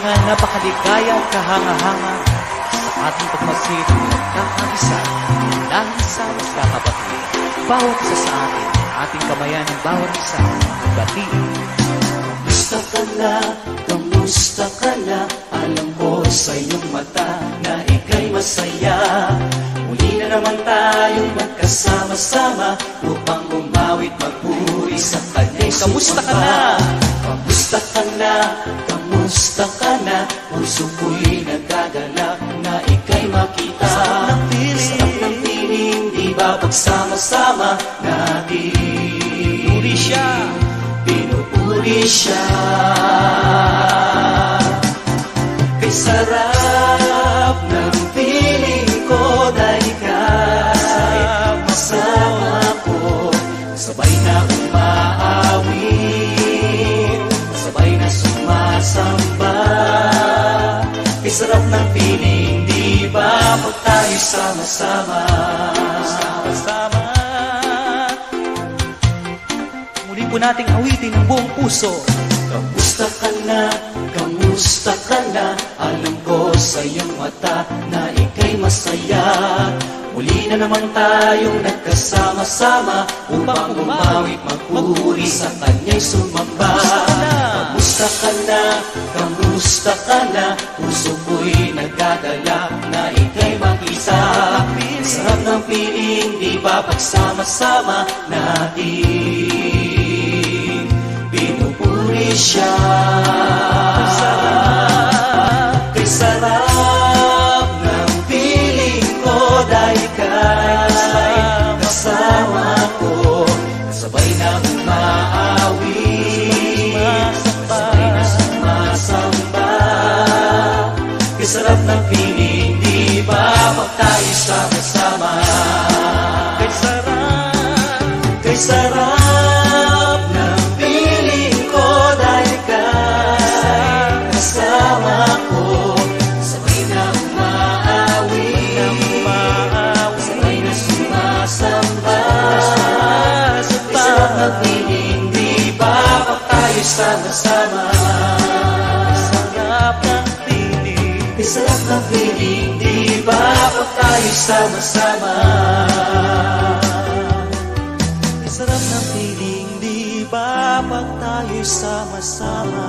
nga napakaligaya at kahanga-hanga sa ating pagmasid ng nagkakaisa dahil sa magkakapatid. Bawat isa sa atin, ating kamayan ng bawat isa, batiin. Kamusta ka na? Kamusta ka na? Alam ko sa iyong mata na ika'y masaya. Muli na naman tayong magkasama-sama upang umawit magpuri sa kanya'y Kamusta ka sumamba. na? Kamusta ka na? Kamusta ka na? Puso ko'y nagagalak na ika'y makita. Sarap ng piling. Sarap ng piling, di ba pagsama-sama natin? Puri siya. Pinupuri siya. Kay sarap ng piling ko dahil ika'y kasama ko. Sabay na umaawit, sabay na sumasamba. Kay sarap ng piling, di ba pag tayo sama-sama? Sama-sama. Muli po nating awitin ng buong puso. Kamusta ka na? Kamusta ka na? Alam ko sa iyong mata na ika'y masaya. Muli na naman tayong nagkasama-sama upang umawit magpuri sa kanya'y sumamba. Kamusta ka na? Kamusta ka na? Puso ko'y nagdadala na ika'y makita. Sarap ng piling, di ba pagsama-sama natin? Pinupuri siya. Kay sarap ng piling ko dahil ika'y kasama ko. Sabay na umaawit, sabay na sumasamba. Kay sarap ng piling, di ba pag tayo sama-sama? Kay sarap. Kay sarap ng piling ko dahil ika'y kasama ko. Sabay na umaawit, sabay na sumasamba. Kay sarap ng piling, di ba pag tayo sama-sama? Sarap ng piling. Kay sarap ng piling, di ba pag tayo sama-sama? Sarap ng piling, di ba pag tayo'y sama-sama?